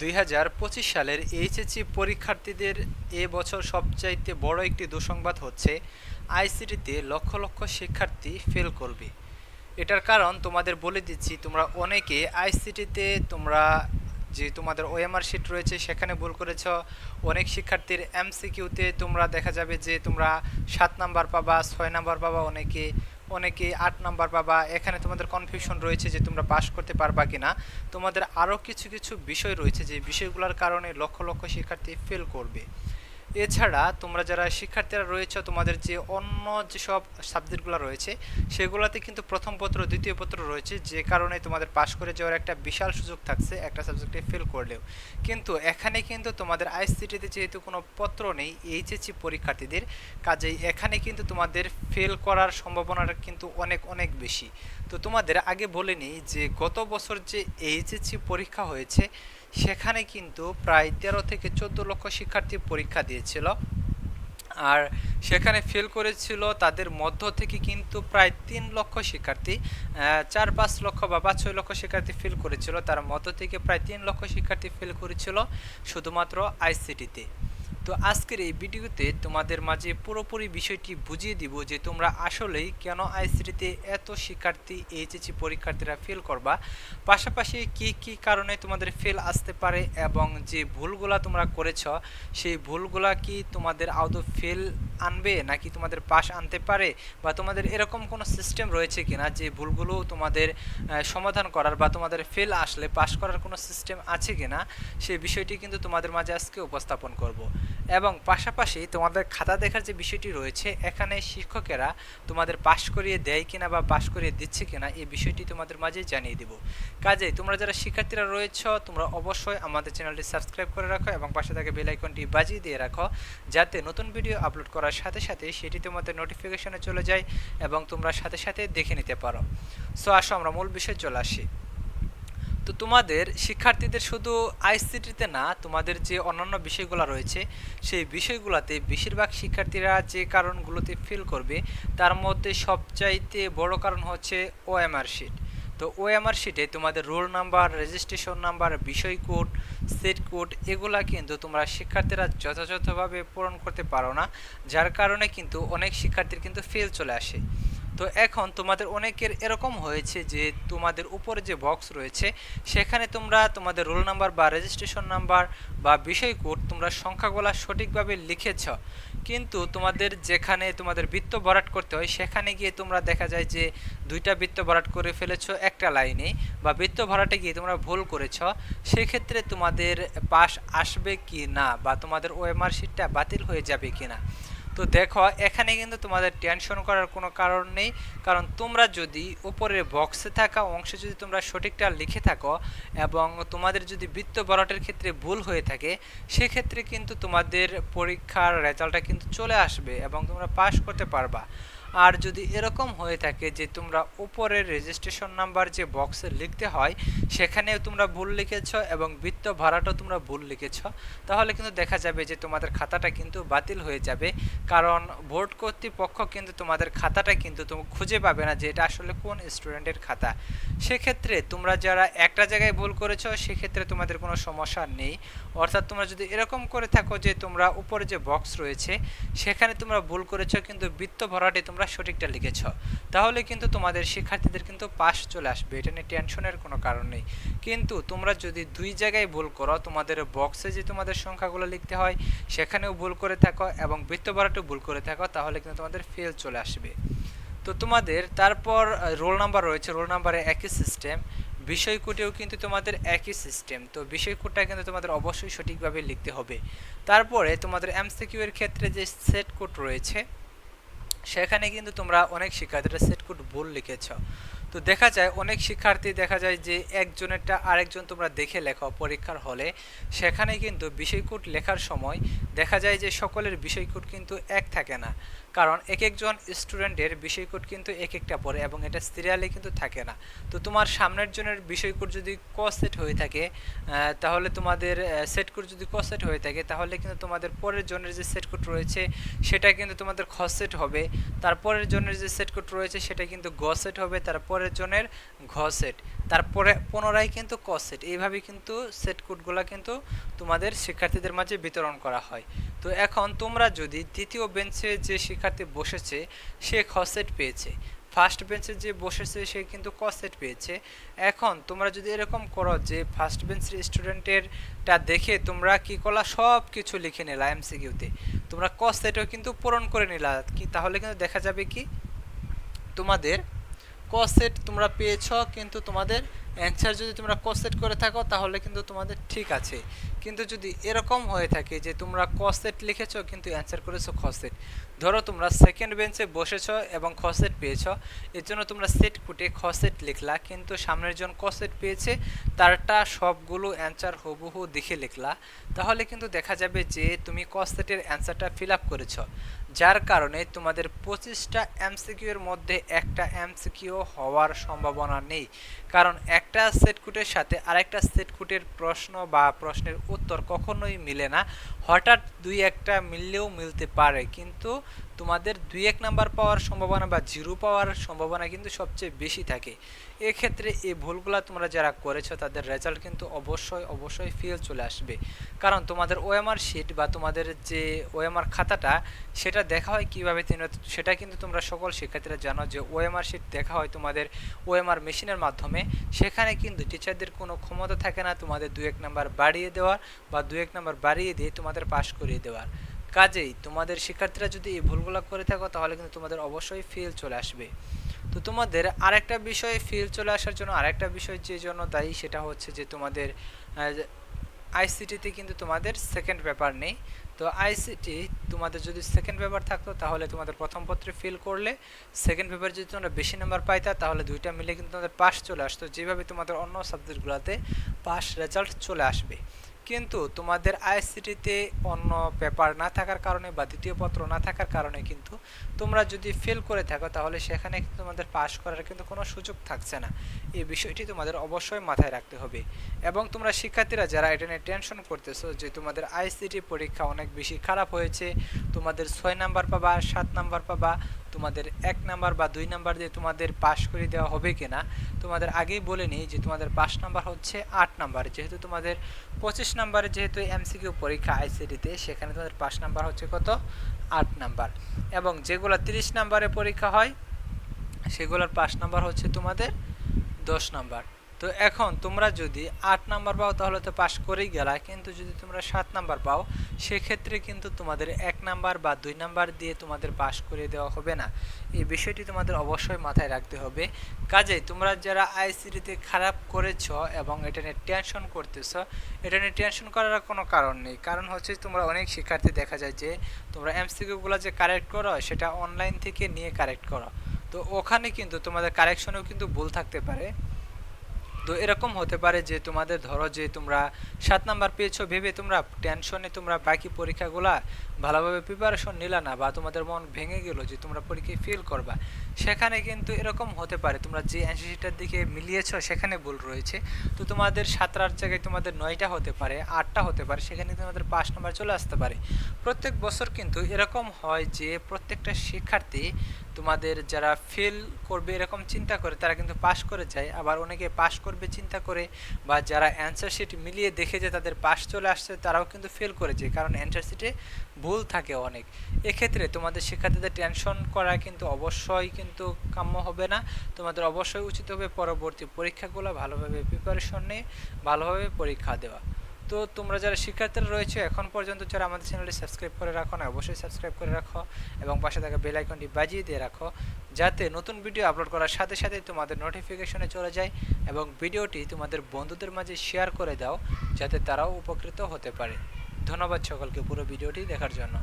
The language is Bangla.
2025 সালের এইচএসসি পরীক্ষার্থীদের এ বছর সবচাইতে বড় একটি দুঃসংবাদ হচ্ছে আইসিটিতে লক্ষ লক্ষ শিক্ষার্থী ফেল করবে। এটার কারণ তোমাদের বলে দিচ্ছি, তোমরা অনেকে আইসিটিতে যে তোমাদের ওএমআর শিট রয়েছে সেখানে ভুল করেছ। অনেক শিক্ষার্থীর এমসিকিউতে তোমরা দেখা যাবে যে তোমরা 7 নাম্বার পাবা, 6 নাম্বার পাবা, অনেকে অনেকে 8 নাম্বার পাবা। এখানে তোমাদের কনফিউশন রয়েছে যে তোমরা পাস করতে পারবা কিনা। তোমাদের আরও কিছু কিছু বিষয় রয়েছে যে বিষয়গুলোর কারণে লক্ষ লক্ষ শিক্ষার্থী ফেল করবে। এছাড়া তোমরা যারা শিক্ষার্থীরা রয়েছে, তোমাদের যে অন্য যেসব সাবজেক্টগুলো রয়েছে সেগুলোতে কিন্তু প্রথম পত্র দ্বিতীয় পত্র রয়েছে, যে কারণে তোমাদের পাস করে যাওয়ার একটা বিশাল সুযোগ থাকছে একটা সাবজেক্টে ফেল করলেও। কিন্তু এখানে কিন্তু তোমাদের আইসিটিতে যেহেতু কোনো পত্র নেই এইচএসসি পরীক্ষার্থীদের, কাজেই এখানে কিন্তু তোমাদের ফেল করার সম্ভাবনাটা কিন্তু অনেক অনেক বেশি। তো তোমাদের আগে বলে নিই যে গত বছর যে এইচএসসি পরীক্ষা হয়েছে সেখানে কিন্তু প্রায় 13 থেকে 14 লক্ষ শিক্ষার্থী পরীক্ষা দিয়েছিল, আর সেখানে ফেল করেছিল তাদের মধ্য থেকে কিন্তু প্রায় 3 লক্ষ শিক্ষার্থী, 4-5 লক্ষ বা 5-6 লক্ষ শিক্ষার্থী ফেল করেছিল। তার মধ্য থেকে প্রায় 3 লক্ষ শিক্ষার্থী ফেল করেছিল শুধুমাত্র আইসিটিতে। তো আজকের এই ভিডিওতে তোমাদের মাঝে পুরোপুরি বিষয়টি বুঝিয়ে দিব যে তোমরা আসলেই কেন আইসিটিতে এত শিক্ষার্থী এইচএসসি পরীক্ষার্থীরা ফেল করবা, পাশাপাশি কি কি কারণে তোমাদের ফেল আসতে পারে, এবং যে ভুলগুলা তোমরা করেছ সেই ভুলগুলা কি তোমাদের আদৌ ফেল আনবে নাকি তোমাদের পাস আনতে পারে, বা তোমাদের এরকম কোনো সিস্টেম রয়েছে কিনা যে ভুলগুলো তোমাদের সমাধান করার বা তোমাদের ফেল আসলে পাস করার কোনো সিস্টেম আছে কিনা, সেই বিষয়টি কিন্তু তোমাদের মাঝে আজকে উপস্থাপন করব। এবং পাশাপাশি তোমাদের খাতা দেখার যে বিষয়টি রয়েছে, এখানে শিক্ষকেরা তোমাদের পাস করিয়ে দেয় কিনা বা পাস করিয়ে দিচ্ছে কিনা এই বিষয়টি তোমাদের মাঝে জানিয়ে দেব। কাজেই তোমরা যারা শিক্ষার্থীরা রয়েছ তোমরা অবশ্যই আমাদের চ্যানেলটি সাবস্ক্রাইব করে রাখো এবং পাশে থাকা বেল আইকনটি বাজিয়ে দিয়ে রাখো, যাতে নতুন ভিডিও আপলোড করার সাথে সাথে সেটি তোমাদের নোটিফিকেশনে চলে যায় এবং তোমরা সাথে সাথে দেখে নিতে পারো। সো আসো আমরা মূল বিষয়ে চলে আসি। তো তোমাদের শিক্ষার্থীদের শুধু আইসিটিতে না, তোমাদের যে অন্যান্য বিষয়গুলো রয়েছে সেই বিষয়গুলোতে বেশিরভাগ শিক্ষার্থীরা যে কারণগুলোতে ফেল করবে তার মধ্যে সবচাইতে বড় কারণ হচ্ছে ওএমআর শিট। তো ওএমআর শিটে তোমাদের রোল নাম্বার, রেজিস্ট্রেশন নাম্বার, বিষয় কোড, সেট কোড এগুলা কিন্তু তোমরা শিক্ষার্থীরা যথাযথভাবে পূরণ করতে পারো না, যার কারণে কিন্তু অনেক শিক্ষার্থীর কিন্তু ফেল চলে আসে। তো এখন তোমাদের অনেকের এরকম হয়েছে যে তোমাদের উপরে যে বক্স রয়েছে সেখানে তোমরা তোমাদের রোল নাম্বার বা রেজিস্ট্রেশন নাম্বার বা বিষয় কোড তোমরা সংখ্যাগুলো সঠিকভাবে লিখেছ, কিন্তু তোমাদের যেখানে তোমাদের বৃত্ত ভরাট করতে হয় সেখানে গিয়ে তোমরা দেখা যায় যে 2টা বৃত্ত ভরাট করে ফেলেছ একটা লাইনে, বা বৃত্ত ভরাটে গিয়ে তোমরা ভুল করেছ। সেক্ষেত্রে তোমাদের পাস আসবে কি না, বা তোমাদের ওএমআর শিটটা বাতিল হয়ে যাবে কি না। তো দেখো এখানে কিন্তু তোমাদের টেনশন করার কোনো কারণ নেই, কারণ তোমরা যদি উপরের বক্সে থাকা অংশে যদি তোমরা সঠিকটা লিখে থাকো এবং তোমাদের যদি বৃত্ত ভরাটের ক্ষেত্রে ভুল হয়ে থাকে, সেক্ষেত্রে কিন্তু তোমাদের পরীক্ষার রেজাল্টটা কিন্তু চলে আসবে এবং তোমরা পাস করতে পারবা। আর যদি এরকম হয়ে থাকে যে তোমরা উপরের রেজিস্ট্রেশন নাম্বার যে বক্সে লিখতে হয় সেখানেও তোমরা ভুল লিখেছ এবং বৃত্ত ভাড়াটাও তোমরা ভুল লিখেছ, তাহলে কিন্তু দেখা যাবে যে তোমাদের খাতাটা কিন্তু বাতিল হয়ে যাবে। কারণ বোর্ড কর্তৃপক্ষ কিন্তু তোমাদের খাতাটা কিন্তু তুমি খুঁজে পাবে না যে এটা আসলে কোন স্টুডেন্টের খাতা। সেক্ষেত্রে তোমরা যারা একটা জায়গায় ভুল করেছো সেক্ষেত্রে তোমাদের কোনো সমস্যা নেই। অর্থাৎ তোমরা যদি এরকম করে থাকো যে তোমরা উপরে যে বক্স রয়েছে সেখানে তোমরা ভুল করেছো কিন্তু বৃত্ত ভরাটে তোমরা সঠিকটা লিখেছ, তাহলে কিন্তু তোমাদের শিক্ষার্থীদের কিন্তু পাস চলে আসবে, এটা নিয়ে টেনশনের কোনো কারণ নেই। কিন্তু তোমরা যদি দুই জায়গায় ভুল করো, তোমাদের বক্সে যে তোমাদের সংখ্যাগুলো লিখতে হয় সেখানেও ভুল করে থাকো এবং বৃত্ত ভরাটেও ভুল করে থাকো, তাহলে কিন্তু তোমাদের ফেল চলে আসবে। তো তোমাদের তারপর রোল নাম্বার রয়েছে, রোল নাম্বারে একই সিস্টেম, বিষয় কোডেও কিন্তু তোমাদের একই সিস্টেম। তো বিষয় কোডটা কিন্তু তোমাদের অবশ্যই সঠিকভাবে লিখতে হবে। তারপরে তোমাদের এমসিকিউ এর ক্ষেত্রে যে সেট কোড রয়েছে সেখানে কিন্তু তোমরা অনেক শিক্ষার্থীরা সেট কোড ভুল লিখেছ। তো দেখা যায় অনেক শিক্ষার্থী দেখা যায় যে একজনেরটা আরেকজন তোমরা দেখে লেখো পরীক্ষার হলে, সেখানে কিন্তু বিষয় কোড লেখার সময় দেখা যায় যে সকলের বিষয় কোড কিন্তু এক থাকে না, কারণ এক একজন স্টুডেন্টের বিষয় কোড কিন্তু এক একটা পড়ে এবং এটা সিরিয়ালে কিন্তু থাকে না। তো তোমার সামনের জনের বিষয় কোড যদি ক সেট হয়ে থাকে, তাহলে তোমাদের সেট কোড যদি ক সেট হয়ে থাকে তাহলে কিন্তু তোমাদের পরের জনের যে সেট কোড রয়েছে সেটা কিন্তু তোমাদের খ সেট হবে, তারপরের জনের যে সেট কোড রয়েছে সেটা কিন্তু গ সেট হবে, তারপরের তারপরের জনের ঘ সেট, তারপরে পুনরায় কিন্তু ক সেট, এইভাবে কিন্তু সেট কোডগুলো কিন্তু তোমাদের শিক্ষার্থীদের মাঝে বিতরণ করা হয়। তো এখন তোমরা যদি দ্বিতীয় বেঞ্চে যে শিক্ষার্থী বসেছে সে খ সেট পেয়েছে, ফার্স্ট বেঞ্চে যে বসেছে সে কিন্তু ক সেট পেয়েছে। এখন তোমরা যদি এরকম করো যে ফার্স্ট বেঞ্চের স্টুডেন্টেরটা দেখে তোমরা কি করলা, সব কিছু লিখে নিলা এমসিকিউতে, তোমরা ক সেটও কিন্তু পূরণ করে নিলা কি, তাহলে কিন্তু দেখা যাবে কি তোমাদের ক সেট তোমরা পেয়েছ, কিন্তু তোমাদের অ্যান্সার যদি তোমরা ক সেট করে থাকো তাহলে কিন্তু তোমাদের ঠিক আছে। কিন্তু যদি এরকম হয়ে থাকে যে তোমরা ক সেট লিখেছো কিন্তু অ্যান্সার করেছো খ সেট, ধরো তোমরা সেকেন্ড বেঞ্চে বসেছ এবং খ সেট পেয়েছ, এর জন্য তোমরা সেট কুটে খ সেট লিখলা, কিন্তু সামনের জন ক সেট পেয়েছে তারটা সবগুলো অ্যান্সার হুবহু দেখে লিখলা, তাহলে কিন্তু দেখা যাবে যে তুমি ক সেটের অ্যান্সারটা ফিল আপ করেছ, যার কারণে তোমাদের 25টা এমসিকিউ এর মধ্যে একটা এমসিকিউ হওয়ার সম্ভাবনা নেই। কারণ একটা সেট কোডের সাথে আরেকটা সেট কোডের প্রশ্ন বা প্রশ্নের উত্তর কখনোই মিলে না, হঠাৎ দুই একটা মিললেও মিলতে পারে, কিন্তু তোমাদের 2-1 নাম্বার পাওয়ার সম্ভাবনা বা 0 পাওয়ার সম্ভাবনা কিন্তু সবচেয়ে বেশি থাকে। এক্ষেত্রে এই ভুলগুলো তোমরা যারা করেছো তাদের রেজাল্ট কিন্তু অবশ্যই ফেল চলে আসবে। কারণ তোমাদের ওএমআর শিট বা তোমাদের যে ওএমআর খাতাটা সেটা দেখা হয় কীভাবে, সেটা কিন্তু তোমরা সকল শিক্ষার্থীরা জানো যে ওএমআর শিট দেখা হয় তোমাদের ওএমআর মেশিনের মাধ্যমে। সেখানে কিন্তু টিচারদের কোনো ক্ষমতা থাকে না তোমাদের 2-1 নাম্বার বাড়িয়ে দেওয়ার বা 2-1 নাম্বার বাড়িয়ে দিয়ে তোমাদের পাস করিয়ে দেওয়ার। কাজেই তোমাদের শিক্ষার্থীরা যদি এই ভুলগুলো করে থাকো তাহলে কিন্তু তোমাদের অবশ্যই ফেল চলে আসবে। তো তোমাদের আরেকটা বিষয় ফেল চলে আসার জন্য আরেকটা বিষয় যে জন্য দায়ী সেটা হচ্ছে যে তোমাদের আইসিটিতে কিন্তু তোমাদের সেকেন্ড পেপার নেই। তো আইসিটি তোমাদের যদি সেকেন্ড পেপার থাকতো তাহলে তোমাদের প্রথম পত্রে ফেল করলে সেকেন্ড পেপার যদি তোমরা বেশি নাম্বার পাইতা তাহলে দুইটা মিলে কিন্তু তোমাদের পাস চলে আসতো, যেভাবে তোমাদের অন্য সাবজেক্টগুলোতে পাস রেজাল্ট চলে আসবে। কিন্তু তোমাদের আইসিটিতে অন্য পেপার না থাকার কারণে বা দ্বিতীয় পত্র না থাকার কারণে কিন্তু তোমরা যদি ফেল করে থাকো তাহলে সেখানে কিন্তু তোমাদের পাস করার কিন্তু কোনো সুযোগ থাকছে না। এই বিষয়টি তোমাদের অবশ্যই মাথায় রাখতে হবে। এবং তোমরা শিক্ষার্থীরা যারা এটা নিয়ে টেনশন করতেছো যে তোমাদের আইসিটি পরীক্ষা অনেক বেশি খারাপ হয়েছে, তোমাদের 6 নাম্বার পাবা 7 নাম্বার পাবা, তোমাদের 1 নাম্বার বা 2 নাম্বার দিয়ে তোমাদের পাস করে দেওয়া হবে কিনা, তোমাদের আগেই বলে নিই যে তোমাদের পাস নাম্বার হচ্ছে 8 নাম্বার, যেহেতু তোমাদের 25 নাম্বারে যেহেতু এমসিকিউ পরীক্ষা আইসিটিতে, সেখানে তোমাদের পাস নাম্বার হচ্ছে কত 8 নাম্বার। এবং যেগুলো 30 নাম্বারে পরীক্ষা হয় সেগুলোর পাস নাম্বার হচ্ছে তোমাদের 10 নাম্বার। তো এখন তোমরা যদি 8 নাম্বার পাও তাহলে তো পাস করেই গেলা, কিন্তু যদি তোমরা 7 নাম্বার পাও সেক্ষেত্রে কিন্তু তোমাদের 1 নাম্বার বা 2 নাম্বার দিয়ে তোমাদের পাস করে দেওয়া হবে না। এই বিষয়টি তোমাদের অবশ্যই মাথায় রাখতে হবে। কাজেই তোমরা যারা আইসিটিতে খারাপ করেছ এবং এটা নিয়ে টেনশন করতেছ, এটা নিয়ে টেনশন করার কোনো কারণ নেই। কারণ হচ্ছে তোমরা অনেক শিক্ষার্থী দেখা যায় যে তোমরা এমসিকিউগুলো যে কারেক্ট করো সেটা অনলাইন থেকে নিয়ে কারেক্ট করো, তো ওখানে কিন্তু তোমাদের কারেকশনেও কিন্তু ভুল থাকতে পারে। তো এরকম হতে পারে যে তোমাদের ধরো যে তোমরা 7 নাম্বার পেয়েছো ভেবে তোমরা টেনশনে তোমরা বাকি পরীক্ষাগুলা ভালোভাবে প্রিপারেশন নিলা না, বা তোমাদের মন ভেঙে গেল যে তোমরা পরীক্ষায় ফেল করবা, সেখানে কিন্তু এরকম হতে পারে তোমরা যে অ্যান্সারটার দিকে মিলিয়েছো সেখানে ভুল রয়েছে। তো তোমাদের 7টার জায়গায় তোমাদের 9টা হতে পারে, 8টা হতে পারে, সেখানে তোমাদের 5 নাম্বার চলে আসতে পারে। প্রত্যেক বছর কিন্তু এরকম হয় যে প্রত্যেকটা শিক্ষার্থী তোমাদের যারা ফেল করবে এরকম চিন্তা করে তারা কিন্তু পাস করে যায়, আবার অনেকে পাস করবে চিন্তা করে বা যারা অ্যান্সার শিট মিলিয়ে দেখে যে তাদের পাস চলে আসছে তারাও কিন্তু ফেল করে যায়, কারণ অ্যান্সার শিটে ভুল থাকে অনেক। এক্ষেত্রে তোমাদের শিক্ষার্থীদের টেনশন করা কিন্তু অবশ্যই কিন্তু কাম্য হবে না। তোমাদের অবশ্যই উচিত হবে পরবর্তী পরীক্ষাগুলো ভালোভাবে প্রিপারেশন নিয়ে ভালোভাবে পরীক্ষা দেওয়া। তো তোমরা যারা শিক্ষার্থীরা রয়েছে এখন পর্যন্ত যারা আমাদের চ্যানেলটি সাবস্ক্রাইব করে রাখো না, অবশ্যই সাবস্ক্রাইব করে রাখো এবং পাশে থাকা বেল আইকনটি বাজিয়ে দিয়ে রাখো, যাতে নতুন ভিডিও আপলোড করার সাথে সাথে তোমাদের নোটিফিকেশনে চলে যায় এবং ভিডিওটি তোমাদের বন্ধুদের মাঝে শেয়ার করে দাও যাতে তারাও উপকৃত হতে পারে। ধন্যবাদ সকলকে পুরো ভিডিওটি দেখার জন্য।